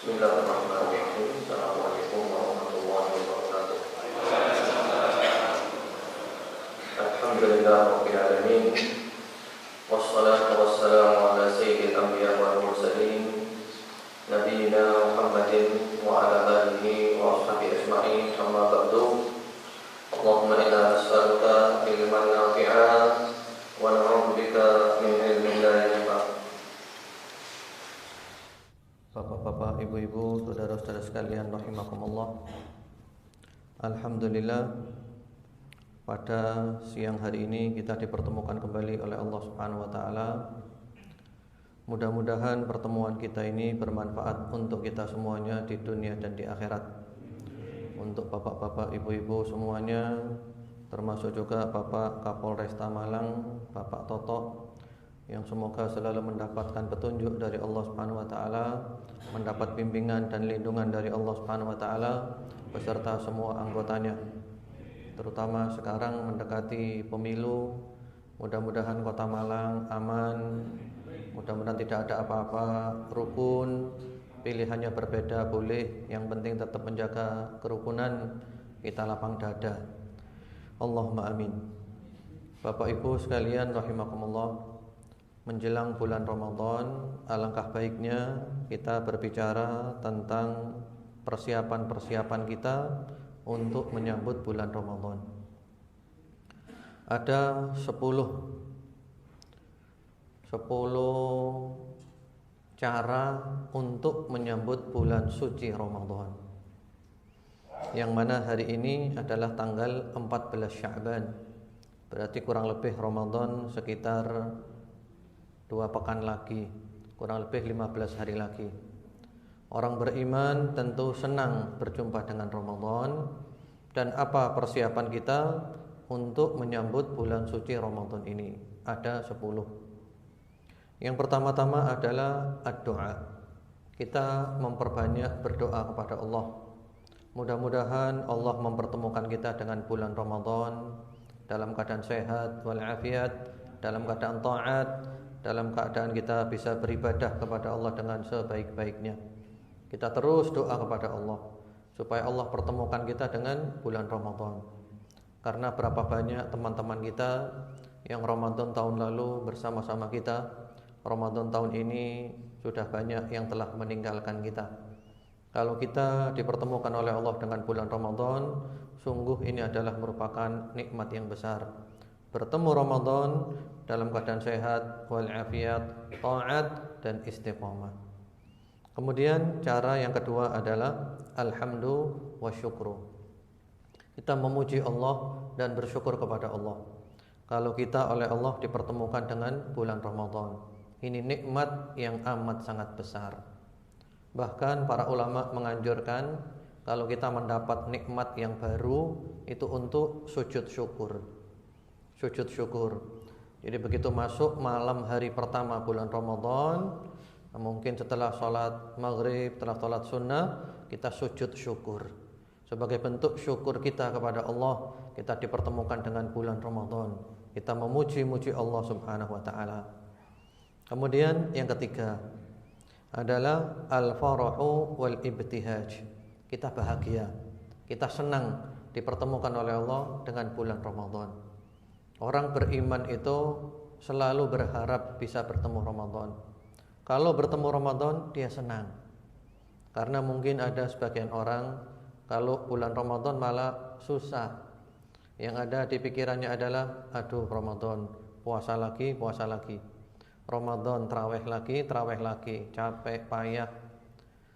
Bismillahirrahmanirrahim. Assalamualaikum warahmatullahi wabarakatuh. Alhamdulillah rabbil alamin. Wassalatu wassalamu ala sayyidil anbiya wal mursalin nabiyina Muhammadin wa ala alihi wa ashabihi ajma'in. Amma ba'du. Allahumma inna nas'aluka ilman nafi'an wa na'udzubika min ilmin la yanfa'. Bapak-bapak, ibu-ibu, saudara-saudara sekalian rahimakumullah. Alhamdulillah, pada siang hari ini kita dipertemukan kembali oleh Allah Subhanahu wa taala. Mudah-mudahan pertemuan kita ini bermanfaat untuk kita semuanya di dunia dan di akhirat. Untuk bapak-bapak, ibu-ibu semuanya, termasuk juga Bapak Kapolresta Malang, Bapak Toto, yang semoga selalu mendapatkan petunjuk dari Allah Subhanahu wa taala, mendapat bimbingan dan lindungan dari Allah Subhanahu wa taala beserta semua anggotanya. Terutama sekarang mendekati pemilu, mudah-mudahan Kota Malang aman, mudah-mudahan tidak ada apa-apa, rukun, pilihannya berbeda boleh, yang penting tetap menjaga kerukunan, kita lapang dada. Allahumma amin. Bapak Ibu sekalian rahimakumullah, menjelang bulan Ramadan, alangkah baiknya kita berbicara tentang persiapan-persiapan kita untuk menyambut bulan Ramadan. Ada 10 cara untuk menyambut bulan suci Ramadan, yang mana hari ini adalah tanggal 14 Sya'ban. Berarti kurang lebih Ramadan sekitar 2 pekan lagi, kurang lebih 15 hari lagi. Orang beriman tentu senang berjumpa dengan Ramadan. Dan apa persiapan kita untuk menyambut bulan suci Ramadan ini? Ada 10. Yang pertama-tama adalah ad-doa. Kita memperbanyak berdoa kepada Allah. Mudah-mudahan Allah mempertemukan kita dengan bulan Ramadan dalam keadaan sehat walafiat, dalam keadaan taat, dalam keadaan kita bisa beribadah kepada Allah dengan sebaik-baiknya. Kita terus doa kepada Allah supaya Allah pertemukan kita dengan bulan Ramadan. Karena berapa banyak teman-teman kita yang Ramadan tahun lalu bersama-sama kita, Ramadan tahun ini sudah banyak yang telah meninggalkan kita. Kalau kita dipertemukan oleh Allah dengan bulan Ramadan, sungguh ini adalah merupakan nikmat yang besar. Bertemu Ramadan dalam keadaan sehat, walafiat, taat dan istiqamah. Kemudian cara yang kedua adalah alhamdu wa syukru. Kita memuji Allah dan bersyukur kepada Allah. Kalau kita oleh Allah dipertemukan dengan bulan Ramadan, ini nikmat yang amat sangat besar. Bahkan para ulama menganjurkan kalau kita mendapat nikmat yang baru itu untuk sujud syukur. Sujud syukur. Jadi begitu masuk malam hari pertama bulan Ramadan, mungkin setelah sholat maghrib, setelah sholat sunnah, kita sujud syukur. Sebagai bentuk syukur kita kepada Allah, kita dipertemukan dengan bulan Ramadan. Kita memuji-muji Allah Subhanahu wa ta'ala. Kemudian yang ketiga adalah al-farahu wal ibtihaj. Kita bahagia, kita senang dipertemukan oleh Allah dengan bulan Ramadan. Orang beriman itu selalu berharap bisa bertemu Ramadan. Kalau bertemu Ramadan dia senang. Karena mungkin ada sebagian orang kalau bulan Ramadan malah susah. Yang ada di pikirannya adalah aduh Ramadan, puasa lagi, puasa lagi. Ramadan tarawih lagi, capek, payah.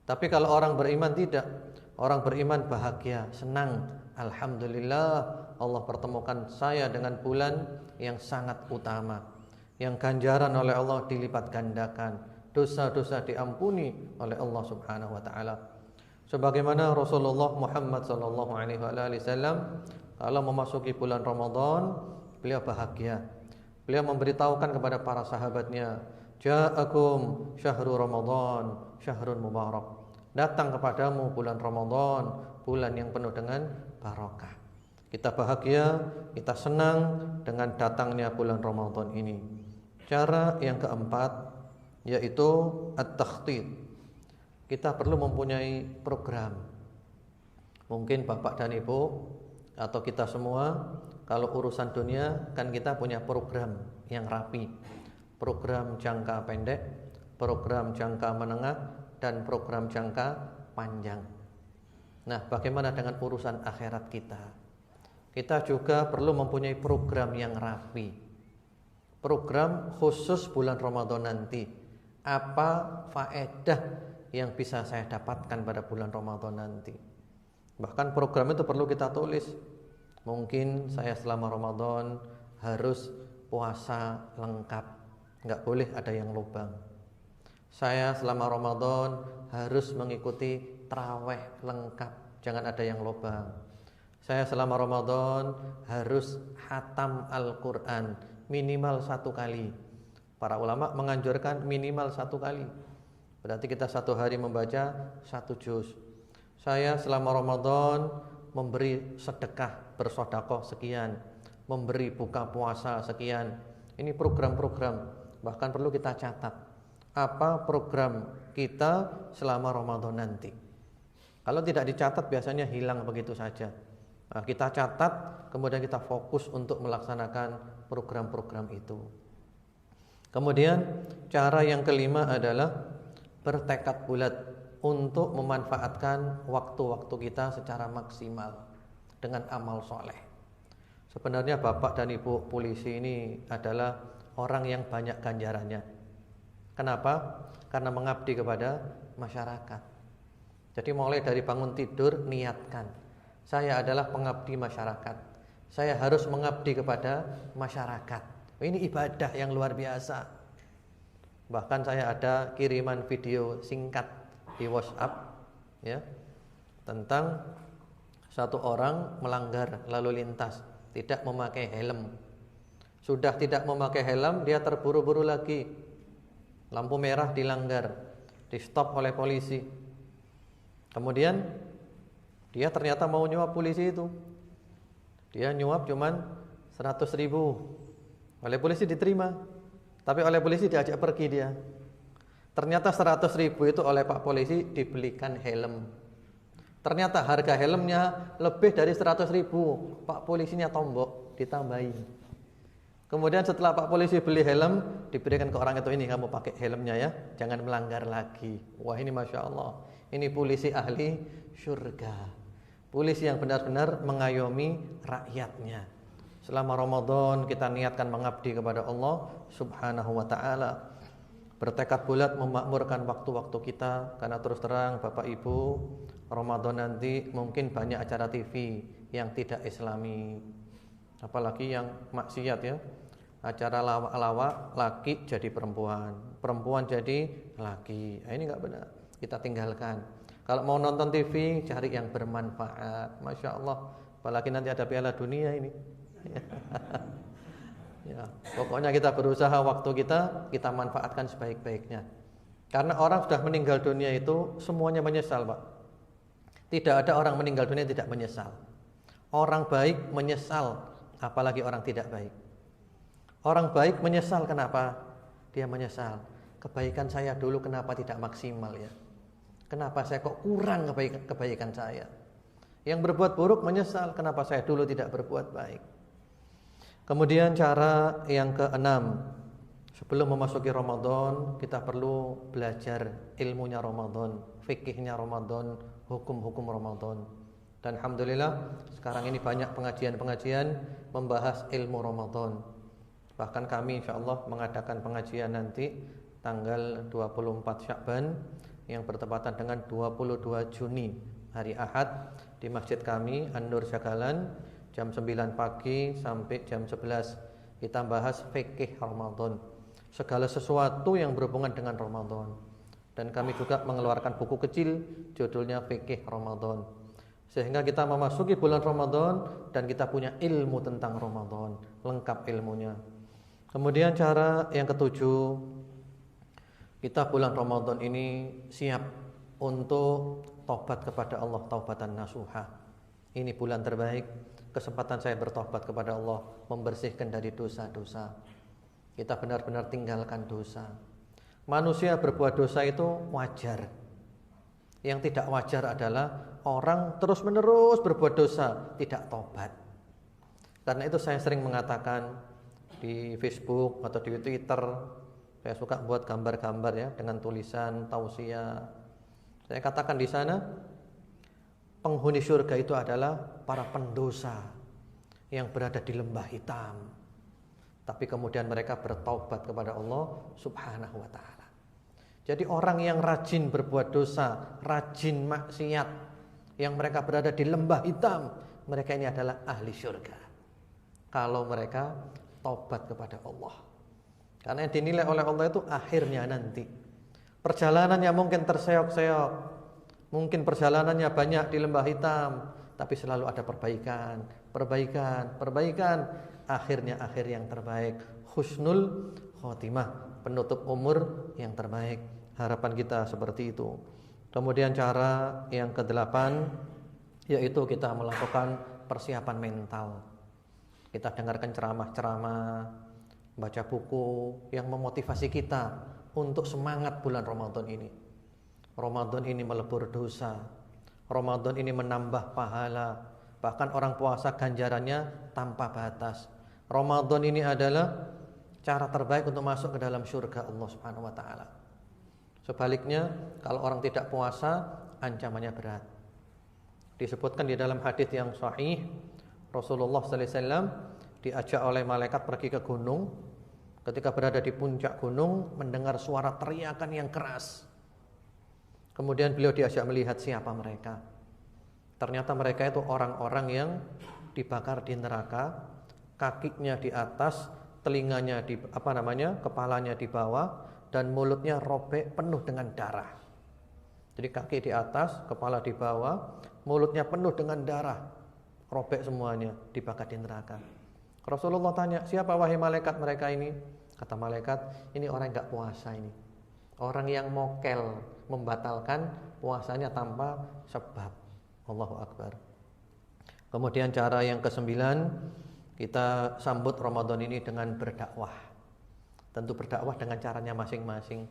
Tapi kalau orang beriman tidak. Orang beriman bahagia, senang. Alhamdulillah Allah pertemukan saya dengan bulan yang sangat utama, yang ganjaran oleh Allah dilipat gandakan, dosa-dosa diampuni oleh Allah Subhanahu wa taala. Sebagaimana Rasulullah Muhammad sallallahu alaihi wasallam kalau memasuki bulan Ramadan, beliau bahagia. Beliau memberitahukan kepada para sahabatnya, "Ja'akum syahrul Ramadan, syahrun mubarak." Datang kepadamu bulan Ramadan, bulan yang penuh dengan barakah. Kita bahagia, kita senang dengan datangnya bulan Ramadan ini. Cara yang keempat yaitu at-takhtid. kita perlu mempunyai program. Mungkin Bapak dan Ibu atau kita semua, kalau urusan dunia kan kita punya program yang rapi. Program jangka pendek, program jangka menengah, dan program jangka panjang. Nah, bagaimana dengan urusan akhirat kita? Kita juga perlu mempunyai program yang rapi. Program khusus bulan Ramadan nanti. Apa faedah yang bisa saya dapatkan pada bulan Ramadan nanti? Bahkan program itu perlu kita tulis. Mungkin saya selama Ramadan harus puasa lengkap, nggak boleh ada yang lubang. Saya selama Ramadan harus mengikuti tarawih lengkap, jangan ada yang lubang. Saya selama Ramadan harus khatam Al-Quran minimal 1 kali. Para ulama menganjurkan minimal 1 kali. Berarti kita 1 hari membaca 1 juz. Saya selama Ramadan memberi sedekah, bersedekah sekian, memberi buka puasa sekian. Ini program-program, bahkan perlu kita catat. Apa program kita selama Ramadan nanti? Kalau tidak dicatat biasanya hilang begitu saja. Nah, kita catat, kemudian kita fokus untuk melaksanakan program-program itu. Kemudian cara yang kelima adalah bertekad bulat untuk memanfaatkan waktu-waktu kita secara maksimal dengan amal soleh. Sebenarnya Bapak dan Ibu polisi ini adalah orang yang banyak ganjarannya. Kenapa? Karena mengabdi kepada masyarakat. Jadi mulai dari bangun tidur niatkan, saya adalah pengabdi masyarakat. Saya harus mengabdi kepada masyarakat. Ini ibadah yang luar biasa. Bahkan saya ada kiriman video singkat di WhatsApp ya, tentang satu orang melanggar lalu lintas, tidak memakai helm. Sudah tidak memakai helm, dia terburu-buru lagi. Lampu merah dilanggar, di stop oleh polisi. Kemudian dia ternyata mau nyuap polisi itu. Dia nyuap cuman 100.000. Oleh polisi diterima, tapi oleh polisi diajak pergi dia. Ternyata 100.000 itu oleh Pak Polisi dibelikan helm. Ternyata harga helmnya lebih dari 100.000. Pak Polisinya tombok, ditambahin. Kemudian setelah Pak Polisi beli helm, diberikan ke orang itu, ini kamu pakai helmnya ya, jangan melanggar lagi. Wah, ini Masya Allah, ini polisi ahli surga. Polisi yang benar-benar mengayomi rakyatnya. Selama Ramadan kita niatkan mengabdi kepada Allah Subhanahu wa ta'ala. Bertekad bulat memakmurkan waktu-waktu kita. Karena terus terang Bapak Ibu, Ramadan nanti mungkin banyak acara TV yang tidak islami, apalagi yang maksiat ya. Acara lawak-lawak, laki jadi perempuan, perempuan jadi laki. Nah, ini gak benar, kita tinggalkan. Kalau mau nonton TV, cari yang bermanfaat. Masya Allah, apalagi nanti ada Piala Dunia ini. Ya, pokoknya kita berusaha waktu kita manfaatkan sebaik-baiknya. Karena orang sudah meninggal dunia itu semuanya menyesal, Pak. Tidak ada orang meninggal dunia tidak menyesal. Orang baik menyesal, apalagi orang tidak baik. Orang baik menyesal, kenapa? Dia menyesal, kebaikan saya dulu kenapa tidak maksimal ya? Kenapa saya kok kurang kebaikan saya? Yang berbuat buruk menyesal, kenapa saya dulu tidak berbuat baik? Kemudian cara yang keenam, sebelum memasuki Ramadan kita perlu belajar ilmunya Ramadan, fikihnya Ramadan, hukum-hukum Ramadan. Dan alhamdulillah sekarang ini banyak pengajian-pengajian membahas ilmu Ramadan. Bahkan kami insyaallah mengadakan pengajian nanti tanggal 24 Sya'ban yang bertepatan dengan 22 Juni hari Ahad di masjid kami An-Nur Jagalan, jam 9 pagi sampai jam 11. Kita bahas fikih Ramadan, segala sesuatu yang berhubungan dengan Ramadan. Dan kami juga mengeluarkan buku kecil judulnya Fikih Ramadan, sehingga kita memasuki bulan Ramadan dan kita punya ilmu tentang Ramadan, lengkap ilmunya. Kemudian cara yang ketujuh, kita bulan Ramadan ini siap untuk taubat kepada Allah, taubatan nasuha. Ini bulan terbaik, kesempatan saya bertobat kepada Allah, membersihkan dari dosa-dosa. Kita benar-benar tinggalkan dosa. Manusia berbuat dosa itu wajar. Yang tidak wajar adalah orang terus-menerus berbuat dosa, tidak tobat. Karena itu saya sering mengatakan di Facebook atau di Twitter, saya suka buat gambar-gambar ya dengan tulisan tausiah. Saya katakan di sana, penghuni surga itu adalah para pendosa yang berada di lembah hitam, tapi kemudian mereka bertaubat kepada Allah Subhanahu wa ta'ala. Jadi orang yang rajin berbuat dosa, rajin maksiat, yang mereka berada di lembah hitam, mereka ini adalah ahli surga kalau mereka taubat kepada Allah. Karena yang dinilai oleh Allah itu akhirnya nanti. Perjalanannya mungkin terseok-seok, mungkin perjalanannya banyak di lembah hitam, tapi selalu ada perbaikan, akhirnya akhir yang terbaik, husnul khotimah, penutup umur yang terbaik. Harapan kita seperti itu. Kemudian cara yang ke-8 yaitu kita melakukan persiapan mental. Kita dengarkan ceramah-ceramah, baca buku yang memotivasi kita untuk semangat bulan Ramadan ini. Ramadan ini melebur dosa, Ramadan ini menambah pahala, bahkan orang puasa ganjarannya tanpa batas. Ramadan ini adalah cara terbaik untuk masuk ke dalam surga Allah Subhanahu wa ta'ala. Sebaliknya, kalau orang tidak puasa, ancamannya berat. Disebutkan di dalam hadis yang sahih, Rasulullah sallallahu alaihi wasallam diajak oleh malaikat pergi ke gunung. Ketika berada di puncak gunung, mendengar suara teriakan yang keras. Kemudian beliau diajak melihat siapa mereka. Ternyata mereka itu orang-orang yang dibakar di neraka, kakinya di atas, telinganya kepalanya di bawah, dan mulutnya robek penuh dengan darah. Jadi kaki di atas, kepala di bawah, mulutnya penuh dengan darah, robek semuanya, dibakar di neraka. Rasulullah tanya, siapa wahai malaikat mereka ini? Kata malaikat, ini orang yang gak puasa ini, orang yang mokel, membatalkan puasanya tanpa sebab. Allahu Akbar. Kemudian cara yang ke-9, kita sambut Ramadan ini dengan berdakwah. Tentu berdakwah dengan caranya masing-masing.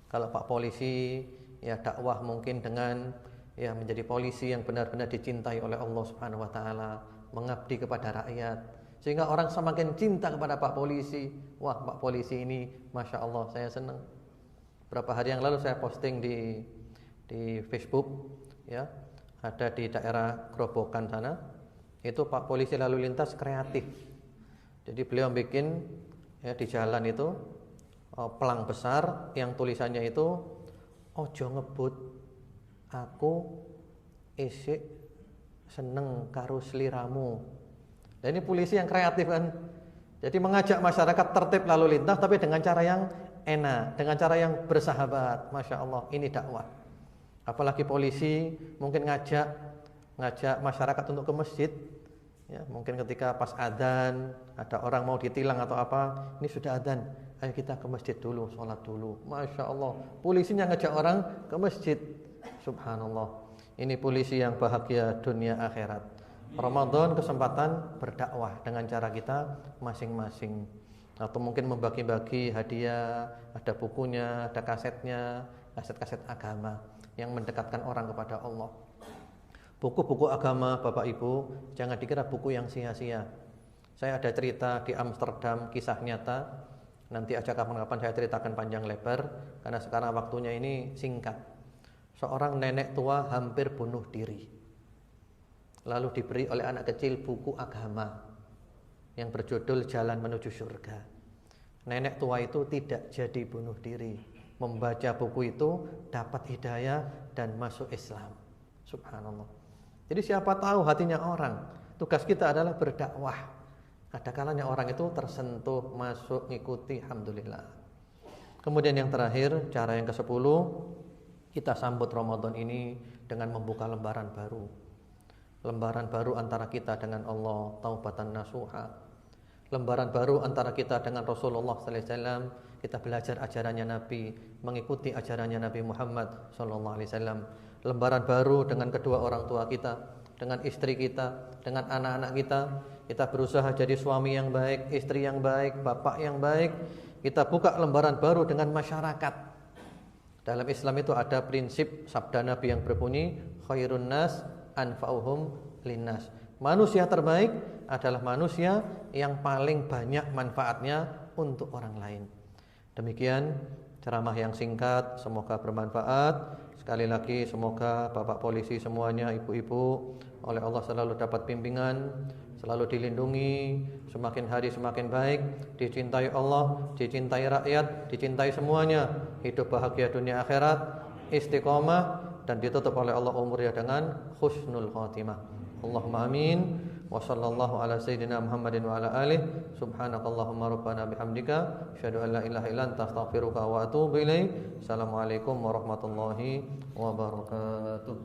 Kalau Pak Polisi, ya dakwah mungkin dengan ya menjadi polisi yang benar-benar dicintai oleh Allah Subhanahu wa taala, mengabdi kepada rakyat, sehingga orang semakin cinta kepada Pak Polisi. Wah, Pak Polisi ini Masya Allah, saya senang. Berapa hari yang lalu saya posting di Facebook, ya, ada di daerah Grobogan sana. Itu Pak Polisi lalu lintas kreatif. Jadi beliau bikin ya di jalan itu pelang besar yang tulisannya itu ojo ngebut, aku isik seneng karo sliramu. Dan ini polisi yang kreatif kan. Jadi mengajak masyarakat tertib lalu lintas, tapi dengan cara yang enak, dengan cara yang bersahabat. Masya Allah, ini dakwah. Apalagi polisi mungkin ngajak masyarakat untuk ke masjid. Ya, mungkin ketika pas adzan ada orang mau ditilang atau apa, ini sudah adzan, ayo kita ke masjid dulu, sholat dulu. Masya Allah, polisinya ngajak orang ke masjid. Subhanallah, ini polisi yang bahagia dunia akhirat. Ramadan kesempatan berdakwah dengan cara kita masing-masing. Atau mungkin membagi-bagi hadiah, ada bukunya, ada kasetnya, kaset-kaset agama yang mendekatkan orang kepada Allah. Buku-buku agama Bapak Ibu jangan dikira buku yang sia-sia. Saya ada cerita di Amsterdam, kisah nyata. Nanti aja kapan-kapan saya ceritakan panjang lebar, karena sekarang waktunya ini singkat. Seorang nenek tua hampir bunuh diri, lalu diberi oleh anak kecil buku agama yang berjudul Jalan Menuju Surga. Nenek tua itu tidak jadi bunuh diri, membaca buku itu dapat hidayah dan masuk Islam. Subhanallah. Jadi siapa tahu hatinya orang. Tugas kita adalah berdakwah. Ada kalanya orang itu tersentuh, masuk, ngikuti, alhamdulillah. Kemudian yang terakhir, cara yang ke-10, kita sambut Ramadan ini dengan membuka lembaran baru. Lembaran baru antara kita dengan Allah, taubatan nasuha. Lembaran baru antara kita dengan Rasulullah sallallahu alaihi wasallam. Kita belajar ajarannya Nabi, mengikuti ajarannya Nabi Muhammad sallallahu alaihi wasallam. Lembaran baru dengan kedua orang tua kita, dengan istri kita, dengan anak-anak kita. Kita berusaha jadi suami yang baik, istri yang baik, bapak yang baik. Kita buka lembaran baru dengan masyarakat. Dalam Islam itu ada prinsip sabda Nabi yang berbunyi khairun nas anfa'uhum linnas. Manusia terbaik adalah manusia yang paling banyak manfaatnya untuk orang lain. Demikian ceramah yang singkat, semoga bermanfaat. Sekali lagi semoga Bapak polisi semuanya, ibu-ibu oleh Allah selalu dapat bimbingan, selalu dilindungi, semakin hari semakin baik, dicintai Allah, dicintai rakyat, dicintai semuanya, hidup bahagia dunia akhirat, istiqomah, dan ditutup oleh Allah umurnya dengan husnul khatimah. Allahumma amin. Wa sallallahu ala sayyidina Muhammadin wa ala alihi. Subhanakallahumma rabbana bihamdika asyhadu an la ilaha illa anta astaghfiruka wa atubu ilaik. Assalamualaikum warahmatullahi wabarakatuh.